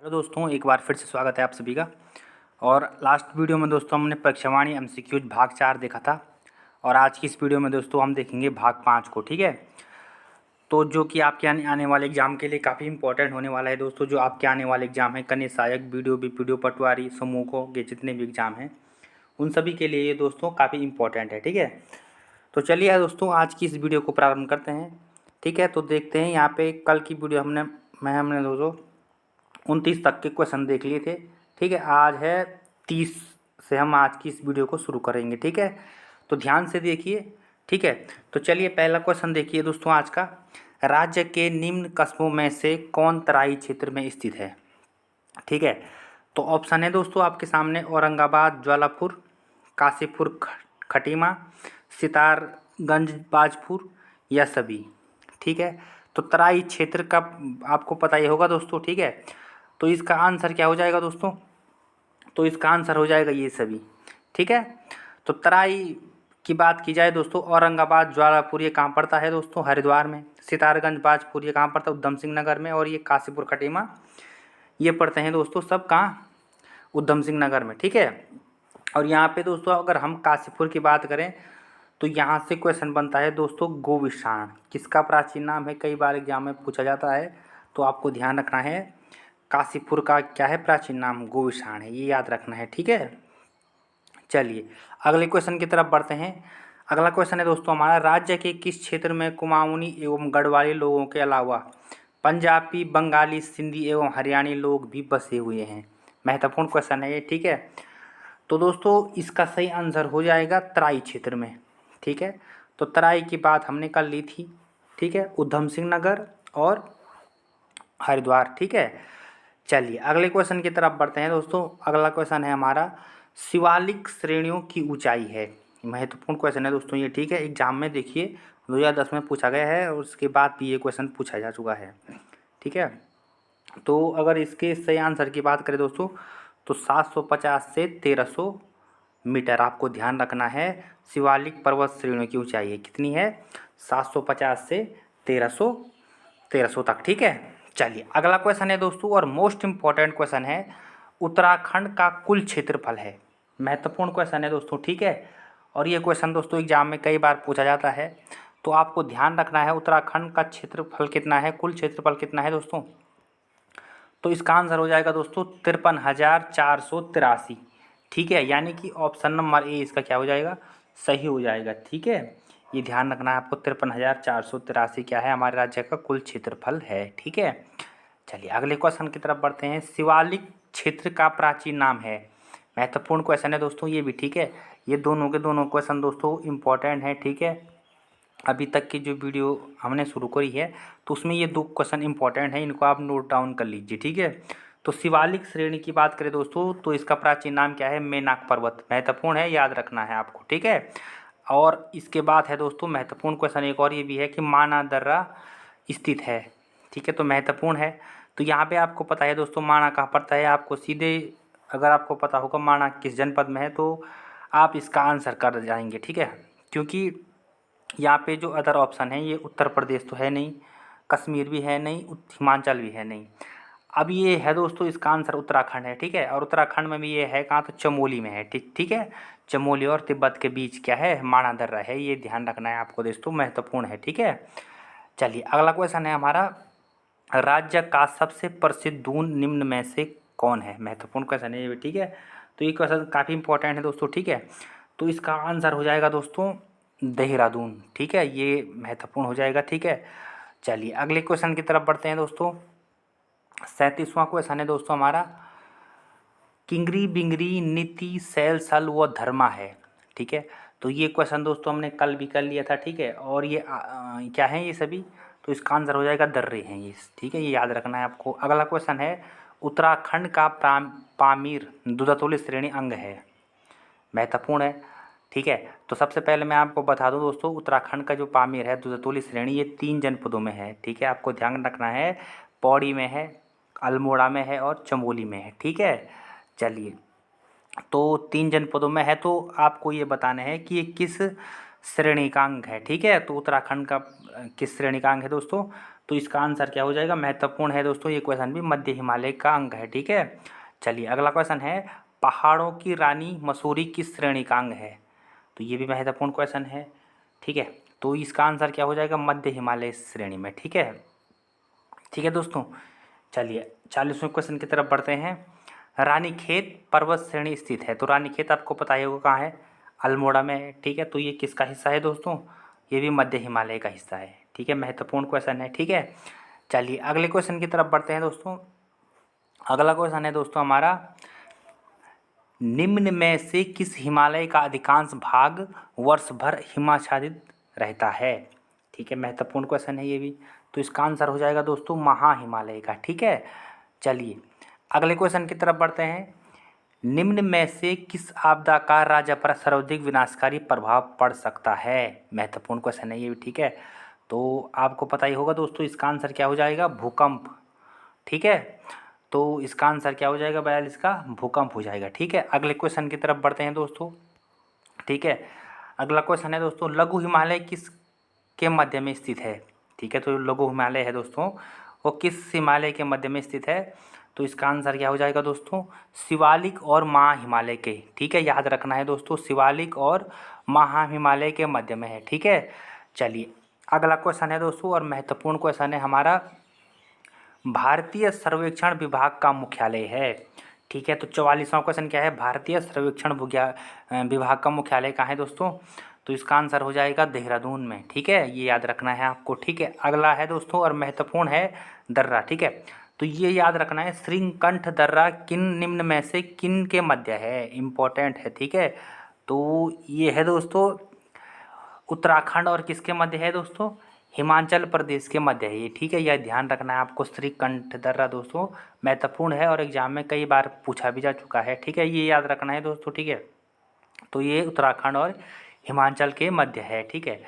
Hello दोस्तों, एक बार फिर से स्वागत है आप सभी का। और लास्ट वीडियो में दोस्तों हमने परीक्षावाणी एमसीक्यूज भाग 4 देखा था और आज की इस वीडियो में दोस्तों हम देखेंगे भाग 5 को। ठीक है, तो जो कि आपके आने वाले एग्जाम के लिए काफ़ी इंपॉर्टेंट होने वाला है दोस्तों। जो आपके आने वाले एग्जाम है कन्या सहायक, बीडीओ पटवारी, समूहों के जितने भी एग्जाम हैं उन सभी के लिए ये दोस्तों काफ़ी इंपॉर्टेंट है। ठीक है, तो चलिए दोस्तों आज की इस वीडियो को प्रारंभ करते हैं। ठीक है, तो देखते हैं यहाँ पे कल की वीडियो हमने दोस्तों 29 तक के क्वेश्चन देख लिए थे। ठीक है, आज है 30 से हम आज की इस वीडियो को शुरू करेंगे। ठीक है, तो ध्यान से देखिए। ठीक है, तो चलिए पहला क्वेश्चन देखिए दोस्तों आज का। राज्य के निम्न कस्बों में से कौन तराई क्षेत्र में स्थित है? ठीक है, तो ऑप्शन है दोस्तों आपके सामने औरंगाबाद, ज्वालापुर, काशीपुर खटीमा, सितारगंज बाजपुर या सभी। ठीक है, तो तराई क्षेत्र का आपको पता ही होगा दोस्तों। ठीक है, तो इसका आंसर क्या हो जाएगा दोस्तों? तो इसका आंसर हो जाएगा ये सभी। ठीक है, तो तराई की बात की जाए दोस्तों, औरंगाबाद, ज्वालापुर ये कहाँ पड़ता है दोस्तों? हरिद्वार में। सितारगंज बाजपुर ये कहाँ पड़ता है? उधम सिंह नगर में। और ये काशीपुर खटीमा ये पढ़ते हैं दोस्तों सब कहाँ? उधम सिंह नगर में। ठीक है, और यहाँ पे दोस्तों अगर हम काशीपुर की बात करें तो यहाँ से क्वेश्चन बनता है दोस्तों गोविषाण किसका प्राचीन नाम है? कई बार एग्जाम में पूछा जाता है, तो आपको ध्यान रखना है काशीपुर का क्या है प्राचीन नाम? गोविषाण है, ये याद रखना है। ठीक है, चलिए अगले क्वेश्चन की तरफ बढ़ते हैं। अगला क्वेश्चन है दोस्तों हमारा, राज्य के किस क्षेत्र में कुमाऊनी एवं गढ़वाली लोगों के अलावा पंजाबी, बंगाली, सिंधी एवं हरियाणी लोग भी बसे हुए हैं? महत्वपूर्ण क्वेश्चन है ये। ठीक है, तो दोस्तों इसका सही आंसर हो जाएगा तराई क्षेत्र में। ठीक है, तो तराई की बात हमने कल ली थी। ठीक है, उधम सिंह नगर और हरिद्वार। ठीक है, चलिए अगले क्वेश्चन की तरफ बढ़ते हैं दोस्तों। अगला क्वेश्चन है हमारा, शिवालिक श्रेणियों की ऊंचाई है। महत्वपूर्ण क्वेश्चन है दोस्तों ये। ठीक है, एग्जाम में देखिए 2010 में पूछा गया है और उसके बाद भी ये क्वेश्चन पूछा जा चुका है। ठीक है, तो अगर इसके सही आंसर की बात करें दोस्तों तो 750 से 1300 मीटर आपको ध्यान रखना है। शिवालिक पर्वत श्रेणियों की ऊंचाई है कितनी है? 750 से 1300 तक। ठीक है, चलिए अगला क्वेश्चन है दोस्तों और मोस्ट इम्पॉर्टेंट क्वेश्चन है, उत्तराखंड का कुल क्षेत्रफल है। महत्वपूर्ण क्वेश्चन है दोस्तों। ठीक है, और ये क्वेश्चन दोस्तों एग्जाम में कई बार पूछा जाता है, तो आपको ध्यान रखना है उत्तराखंड का क्षेत्रफल कितना है, कुल क्षेत्रफल कितना है दोस्तों? तो इसका आंसर हो जाएगा दोस्तों 53,483। ठीक है, यानी कि ऑप्शन नंबर ए इसका क्या हो जाएगा? सही हो जाएगा। ठीक है, ये ध्यान रखना है आपको, 53,483 क्या है? हमारे राज्य का कुल क्षेत्रफल है। ठीक है, चलिए अगले क्वेश्चन की तरफ बढ़ते हैं। शिवालिक क्षेत्र का प्राचीन नाम है। महत्वपूर्ण क्वेश्चन है दोस्तों ये भी। ठीक है, ये दोनों के दोनों क्वेश्चन दोस्तों इम्पोर्टेंट हैं। ठीक है, अभी तक की जो वीडियो हमने शुरू करी है तो उसमें ये दो क्वेश्चन इंपॉर्टेंट हैं, इनको आप नोट डाउन कर लीजिए। ठीक है, तो शिवालिक श्रेणी की बात करें दोस्तों तो इसका प्राचीन नाम क्या है? मेनाक पर्वत। महत्वपूर्ण है, याद रखना है आपको। ठीक है, और इसके बाद है दोस्तों महत्वपूर्ण क्वेश्चन एक और ये भी है कि माना दर्रा स्थित है। ठीक है, तो महत्वपूर्ण है। तो यहाँ पे आपको पता है दोस्तों माना कहाँ पड़ता है, आपको सीधे अगर आपको पता होगा माना किस जनपद में है तो आप इसका आंसर कर जाएंगे। ठीक है, क्योंकि यहाँ पे जो अदर ऑप्शन है ये उत्तर प्रदेश तो है नहीं, कश्मीर भी है नहीं, हिमाचल भी है नहीं। अब ये है दोस्तों इसका आंसर उत्तराखंड है। ठीक है, और उत्तराखंड में भी ये है कहाँ? तो चमोली में है। ठीक है, चमोली और तिब्बत के बीच क्या है? माना दर्रा है, ये ध्यान रखना है आपको दोस्तों, महत्वपूर्ण है। ठीक है, चलिए अगला क्वेश्चन है हमारा, राज्य का सबसे प्रसिद्ध दून निम्न में से कौन है? महत्वपूर्ण क्वेश्चन है ये भी। ठीक है, तो ये क्वेश्चन काफ़ी इंपॉर्टेंट है दोस्तों। ठीक है, तो इसका आंसर हो जाएगा दोस्तों देहरादून। ठीक है, ये महत्वपूर्ण हो जाएगा। ठीक है, चलिए अगले क्वेश्चन की तरफ बढ़ते हैं दोस्तों। 37वां क्वेश्चन है दोस्तों हमारा, किंगरी बिंगरी नीति सैल सल व धर्मा है। ठीक है, तो ये क्वेश्चन दोस्तों हमने कल भी कर लिया था। ठीक है, और ये क्या है ये सभी? तो इसका आंसर हो जाएगा दर्रे हैं ये। ठीक है, ये याद रखना है आपको। अगला क्वेश्चन है, उत्तराखंड का पामीर दुधातोली श्रेणी अंग है। महत्वपूर्ण है। ठीक है, तो सबसे पहले मैं आपको बता दूं दोस्तों, उत्तराखंड का जो पामीर है दुधातोली श्रेणी ये 3 जनपदों में है। ठीक है, आपको ध्यान रखना है, पौड़ी में है, अल्मोड़ा में है और चमोली में है। ठीक है, चलिए तो 3 जनपदों में है, तो आपको ये बताना है कि ये किस श्रेणी का अंग है। ठीक है, तो उत्तराखंड का किस श्रेणी का अंग है दोस्तों? तो इसका आंसर क्या हो जाएगा, महत्वपूर्ण है दोस्तों ये क्वेश्चन भी, मध्य हिमालय का अंग है। ठीक है, चलिए अगला क्वेश्चन है, पहाड़ों की रानी मसूरी किस श्रेणी का अंग है? तो ये भी महत्वपूर्ण क्वेश्चन है। ठीक है, तो इसका आंसर क्या हो जाएगा, मध्य हिमालय श्रेणी में। ठीक है, ठीक है दोस्तों, चलिए 40वें क्वेश्चन की तरफ बढ़ते हैं। रानीखेत पर्वत श्रेणी स्थित है, तो रानीखेत आपको पता ही होगा कहाँ है, अल्मोड़ा में है। ठीक है, तो ये किसका हिस्सा है दोस्तों, ये भी मध्य हिमालय का हिस्सा है। ठीक है, महत्वपूर्ण क्वेश्चन है। ठीक है, चलिए अगले क्वेश्चन की तरफ बढ़ते हैं दोस्तों। अगला क्वेश्चन है दोस्तों हमारा, निम्न में से किस हिमालय का अधिकांश भाग वर्ष भर हिमाच्छादित रहता है? ठीक है, महत्वपूर्ण क्वेश्चन है ये भी, तो इसका आंसर हो जाएगा दोस्तों महा हिमालय का। ठीक है, चलिए अगले क्वेश्चन की तरफ बढ़ते हैं। निम्न में से किस आपदा का राज्य पर सर्वाधिक विनाशकारी प्रभाव पड़ सकता है? महत्वपूर्ण क्वेश्चन है ये भी। ठीक है, तो आपको पता ही होगा दोस्तों, इसका आंसर क्या हो जाएगा, भूकंप। ठीक है, तो इसका आंसर क्या हो जाएगा 42 का, भूकंप हो जाएगा। ठीक है, अगले क्वेश्चन की तरफ बढ़ते हैं दोस्तों। ठीक है, अगला क्वेश्चन है दोस्तों, लघु हिमालय किस के मध्य में स्थित है? ठीक है, तो लघु हिमालय है दोस्तों, वो किस हिमालय के मध्य में स्थित है? तो इसका आंसर क्या हो जाएगा दोस्तों, शिवालिक और महा हिमालय के। ठीक है, याद रखना है दोस्तों, शिवालिक और महा हिमालय के मध्य में है। ठीक है, चलिए अगला क्वेश्चन है दोस्तों, और महत्वपूर्ण क्वेश्चन है हमारा, भारतीय सर्वेक्षण विभाग का मुख्यालय है। ठीक है, तो 44वां क्वेश्चन क्या है, भारतीय सर्वेक्षण विभाग का मुख्यालय कहाँ है दोस्तों? तो इसका आंसर हो जाएगा देहरादून में। ठीक है, ये याद रखना है आपको। ठीक है, अगला है दोस्तों और महत्वपूर्ण है, दर्रा। ठीक है, तो ये याद रखना है, श्रीकंठ दर्रा किन निम्न में से किन के मध्य है, इम्पोर्टेंट है। ठीक है, तो ये है दोस्तों उत्तराखंड और किसके मध्य है दोस्तों, हिमाचल प्रदेश के मध्य है ये। ठीक है, यह ध्यान रखना है आपको, श्रीकंठ दर्रा दोस्तों महत्वपूर्ण है और एग्जाम में कई बार पूछा भी जा चुका है। ठीक है, ये याद रखना है दोस्तों। ठीक है, तो ये उत्तराखंड और हिमाचल के मध्य है। ठीक है,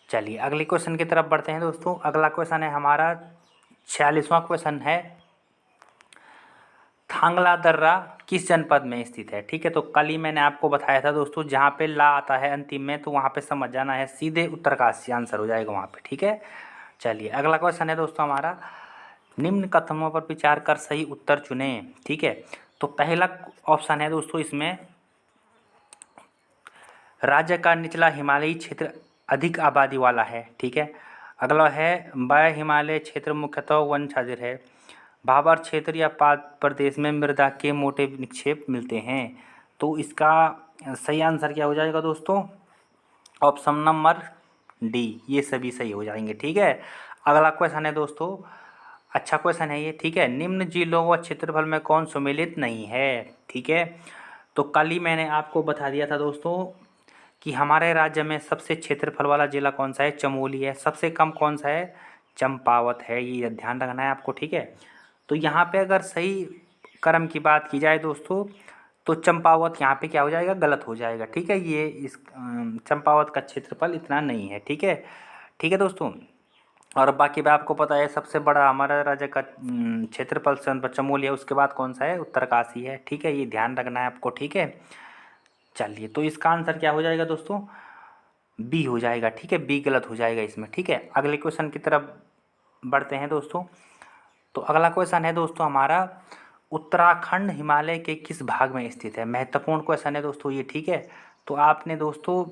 चलिए अगले क्वेश्चन की तरफ बढ़ते हैं दोस्तों। अगला क्वेश्चन है हमारा 46वां क्वेश्चन है, थांगला दर्रा किस जनपद में स्थित है? ठीक है, तो कल ही मैंने आपको बताया था दोस्तों, जहाँ पे ला आता है अंतिम में तो वहाँ पे समझ जाना है, सीधे उत्तरकाशी आंसर हो जाएगा वहाँ पे। ठीक है, चलिए अगला क्वेश्चन है दोस्तों हमारा, निम्न कथनों पर विचार कर सही उत्तर चुनें। ठीक है, तो पहला ऑप्शन है दोस्तों इसमें, राज्य का निचला हिमालयी क्षेत्र अधिक आबादी वाला है। ठीक है, अगला है, वाय हिमालय क्षेत्र मुख्यतः वनक्षातिर है, भाबर क्षेत्र या पाद प्रदेश में मृदा के मोटे निक्षेप मिलते हैं। तो इसका सही आंसर क्या हो जाएगा दोस्तों, ऑप्शन नंबर डी, ये सभी सही हो जाएंगे। ठीक है, अगला क्वेश्चन है दोस्तों, अच्छा क्वेश्चन है ये। ठीक है, निम्न जिलों व क्षेत्रफल में कौन सम्मिलित नहीं है? ठीक है, तो कल ही मैंने आपको बता दिया था दोस्तों कि हमारे राज्य में सबसे क्षेत्रफल वाला जिला कौन सा है, चमोली है। सबसे कम कौन सा है, चंपावत है, ये ध्यान रखना है आपको। ठीक है, तो यहाँ पे अगर सही क्रम की बात की जाए दोस्तों, तो चंपावत यहाँ पे क्या हो जाएगा, गलत हो जाएगा। ठीक है, ये इस चंपावत का क्षेत्रफल इतना नहीं है। ठीक है, ठीक है दोस्तों, और बाकी भी आपको पता है सबसे बड़ा हमारा राज्य का क्षेत्रफल चमोली है, उसके बाद कौन सा है, उत्तरकाशी है। ठीक है, ये ध्यान रखना है आपको। ठीक है, चलिए तो इसका आंसर क्या हो जाएगा दोस्तों, बी हो जाएगा। ठीक है, बी गलत हो जाएगा इसमें। ठीक है, अगले क्वेश्चन की तरफ बढ़ते हैं दोस्तों। तो अगला क्वेश्चन है दोस्तों हमारा, उत्तराखंड हिमालय के किस भाग में स्थित है? महत्वपूर्ण क्वेश्चन है दोस्तों ये। ठीक है, तो आपने दोस्तों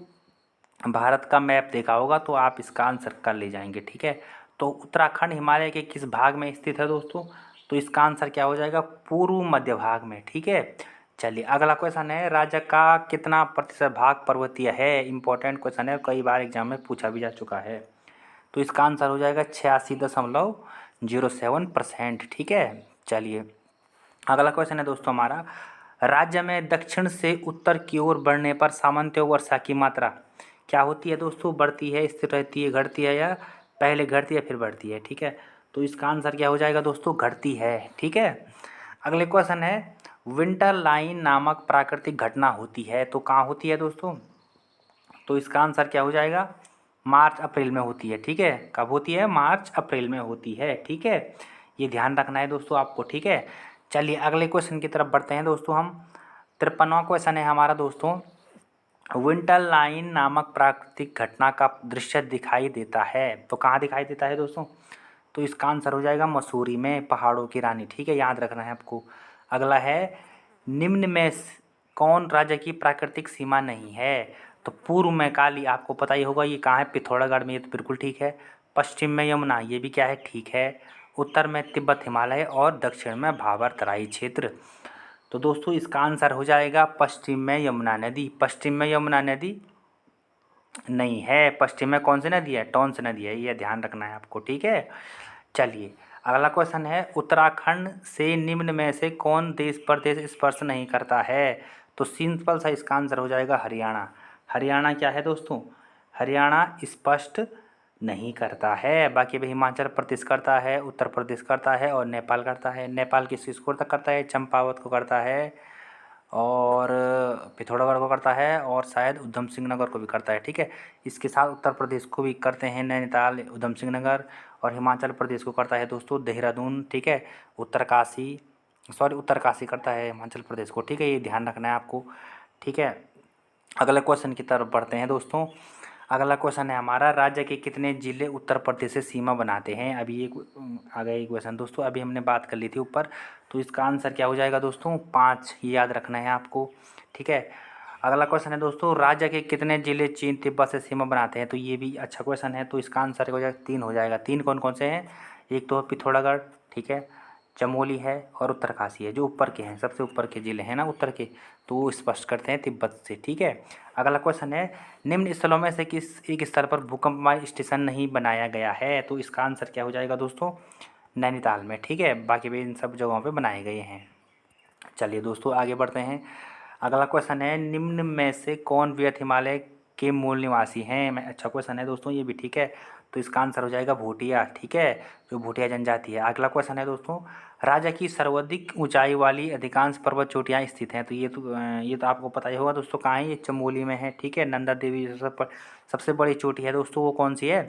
भारत का मैप देखा होगा तो आप इसका आंसर कर ले जाएंगे। ठीक है, तो उत्तराखंड हिमालय के किस भाग में स्थित है दोस्तों? तो इसका आंसर क्या हो जाएगा, पूर्व मध्य भाग में। ठीक है, चलिए अगला क्वेश्चन है, राज्य का कितना प्रतिशत भाग पर्वतीय है? इंपॉर्टेंट क्वेश्चन है, कई बार एग्जाम में पूछा भी जा चुका है। तो इसका आंसर हो जाएगा 86.07%। ठीक है, चलिए अगला क्वेश्चन है दोस्तों हमारा, राज्य में दक्षिण से उत्तर की ओर बढ़ने पर सामान्यतः वर्षा की मात्रा क्या होती है दोस्तों, बढ़ती है, स्थिर रहती है, घटती है, या पहले घटती है फिर बढ़ती है? ठीक है, तो इसका आंसर क्या हो जाएगा दोस्तों, घटती है। ठीक है, अगले क्वेश्चन है, विंटर लाइन नामक प्राकृतिक घटना होती है, तो कहाँ होती है दोस्तों? तो इसका आंसर क्या हो जाएगा, मार्च अप्रैल में होती है। ठीक है, कब होती है, मार्च अप्रैल में होती है। ठीक है, ये ध्यान रखना है दोस्तों आपको। ठीक है, चलिए अगले क्वेश्चन की तरफ बढ़ते हैं दोस्तों हम। 53वां क्वेश्चन है हमारा दोस्तों, विंटर लाइन नामक प्राकृतिक घटना का दृश्य दिखाई देता है, तो कहाँ दिखाई देता है दोस्तों? तो इसका आंसर हो जाएगा मसूरी में, पहाड़ों की रानी। ठीक है, याद रखना है आपको। अगला है, निम्न में कौन राज्य की प्राकृतिक सीमा नहीं है? तो पूर्व में काली, आपको पता ही होगा ये कहाँ है, पिथौरागढ़ में, ये तो बिल्कुल ठीक है। पश्चिम में यमुना, ये भी क्या है, ठीक है। उत्तर में तिब्बत हिमालय और दक्षिण में भाबर तराई क्षेत्र। तो दोस्तों इसका आंसर हो जाएगा पश्चिम में यमुना नदी। पश्चिम में यमुना नदी नहीं है, पश्चिम में कौन सी नदी है, टॉन्स नदी है, ये ध्यान रखना है आपको। ठीक है, चलिए अगला क्वेश्चन है, उत्तराखंड से निम्न में से कौन देश प्रदेश स्पर्श नहीं करता है? तो सिंपल सा इसका आंसर हो जाएगा हरियाणा। हरियाणा क्या है दोस्तों, हरियाणा स्पष्ट नहीं करता है। बाकी भाई हिमाचल प्रदेश करता है, उत्तर प्रदेश करता है और नेपाल करता है। नेपाल किस चीज़ को करता है, चंपावत को करता है और पिथौरागढ़ को करता है और शायद उधम सिंह नगर को भी करता है। ठीक है, इसके साथ उत्तर प्रदेश को भी करते हैं नैनीताल, उधम सिंह नगर, और हिमाचल प्रदेश को करता है दोस्तों देहरादून। ठीक है, उत्तर काशी करता है हिमाचल प्रदेश को। ठीक है, ये ध्यान रखना है आपको। ठीक है, अगले क्वेश्चन की तरफ बढ़ते हैं दोस्तों। अगला क्वेश्चन है हमारा, राज्य के कितने जिले उत्तर प्रदेश से सीमा बनाते हैं? अभी ये आ गया ये क्वेश्चन दोस्तों, अभी हमने बात कर ली थी ऊपर। तो इसका आंसर क्या हो जाएगा दोस्तों, 5, ये याद रखना है आपको। ठीक है, अगला क्वेश्चन है दोस्तों, राज्य के कितने जिले चीन तिब्बत से सीमा बनाते हैं? तो ये भी अच्छा क्वेश्चन है। तो इसका आंसर हो जाएगा 3 हो जाएगा। 3 कौन कौन से हैं, एक तो पिथौरागढ़, ठीक है, चमोली है और उत्तरकाशी है, जो ऊपर के हैं, सबसे ऊपर के जिले हैं ना उत्तर के, तो वो स्पष्ट करते हैं तिब्बत से। ठीक है, अगला क्वेश्चन है, निम्न स्थलों में से किस एक स्थल पर भूकंपमापी स्टेशन नहीं बनाया गया है? तो इसका आंसर क्या हो जाएगा दोस्तों, नैनीताल में। ठीक है, बाकी भी इन सब जगहों पे बनाए गए हैं। चलिए दोस्तों आगे बढ़ते हैं। अगला क्वेश्चन है, निम्न में से कौन वृहत हिमालय के मूल निवासी हैं? मैं अच्छा क्वेश्चन है दोस्तों, ये भी ठीक है। तो इसका आंसर हो जाएगा भूटिया। ठीक है, जो भूटिया जनजाति है। अगला क्वेश्चन है दोस्तों, राज्य की सर्वाधिक ऊंचाई वाली अधिकांश पर्वत चोटियाँ स्थित हैं? तो ये तो आपको पता ही होगा दोस्तों, कहाँ है, ये चमोली में है। ठीक है, नंदा देवी सबसे बड़ी चोटी है दोस्तों, वो कौन सी है,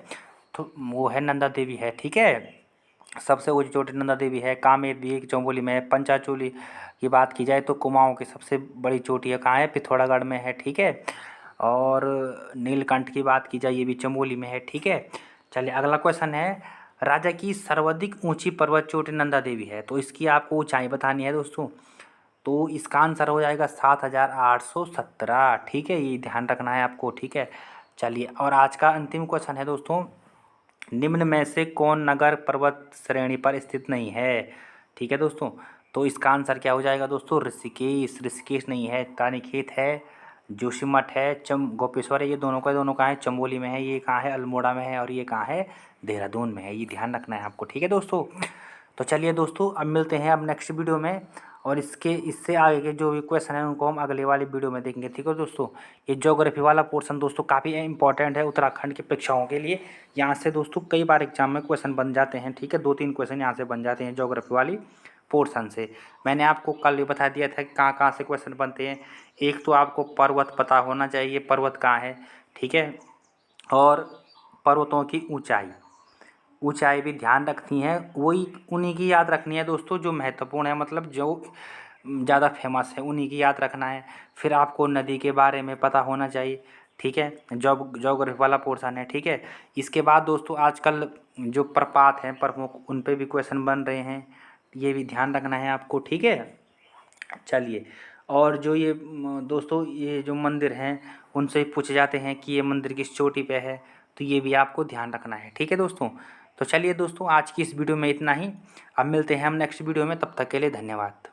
तो वो है नंदा देवी है। ठीक है, सबसे ऊंची चोटी नंदा देवी है। कामेर भी एक चमोली में है। पंचाचूली की बात की जाए तो कुमाऊं की सबसे बड़ी चोटी है, कहाँ है, पिथौरागढ़ में है। ठीक है, और नीलकंठ की बात की जाए, ये भी चमोली में है। ठीक है, चलिए अगला क्वेश्चन है, राज्य की सर्वाधिक ऊंची पर्वत चोटी नंदा देवी है, तो इसकी आपको ऊंचाई बतानी है दोस्तों। तो इसका आंसर हो जाएगा 7,817। ठीक है, ये ध्यान रखना है आपको। ठीक है, चलिए और आज का अंतिम क्वेश्चन है दोस्तों, निम्न में से कौन नगर पर्वत श्रेणी पर स्थित नहीं है? ठीक है दोस्तों, तो इसका आंसर क्या हो जाएगा दोस्तों, ऋषिकेश। ऋषिकेश नहीं है, रानीखेत है, जोशीमठ है, गोपेश्वर है, ये दोनों का दोनों कहाँ है, चमोली में है, ये कहाँ है, अल्मोड़ा में है, और ये कहाँ है, देहरादून में है। ये ध्यान रखना है आपको। ठीक है दोस्तों, तो चलिए दोस्तों अब मिलते हैं अब नेक्स्ट वीडियो में, और इससे आगे के जो भी क्वेश्चन है उनको हम अगले वाली वीडियो में देखेंगे। ठीक है दोस्तों, ये ज्योग्राफी वाला पोर्शन दोस्तों काफ़ी इंपॉर्टेंट है उत्तराखंड की परीक्षाओं के लिए। यहाँ से दोस्तों कई बार एग्जाम में क्वेश्चन बन जाते हैं। ठीक है, 2-3 क्वेश्चन यहाँ से बन जाते हैं ज्योग्राफी वाली पोर्शन से। मैंने आपको कल भी बता दिया था कि कहाँ कहाँ से क्वेश्चन बनते हैं। एक तो आपको पर्वत पता होना चाहिए, पर्वत कहाँ है। ठीक है, और पर्वतों की ऊंचाई भी ध्यान रखती हैं, वही उन्हीं की याद रखनी है दोस्तों जो महत्वपूर्ण है, मतलब जो ज़्यादा फेमस है उन्हीं की याद रखना है। फिर आपको नदी के बारे में पता होना चाहिए। ठीक है, ज्योग्राफी वाला पोर्शन है। ठीक है, इसके बाद दोस्तों आजकल जो प्रपात हैं प्रमुख, उन पे भी क्वेश्चन बन रहे हैं, ये भी ध्यान रखना है आपको। ठीक है, चलिए और जो ये दोस्तों ये जो मंदिर हैं उनसे पूछे जाते हैं कि ये मंदिर किस चोटी पे है, तो ये भी आपको ध्यान रखना है। ठीक है दोस्तों, तो चलिए दोस्तों आज की इस वीडियो में इतना ही। अब मिलते हैं हम नेक्स्ट वीडियो में, तब तक के लिए धन्यवाद।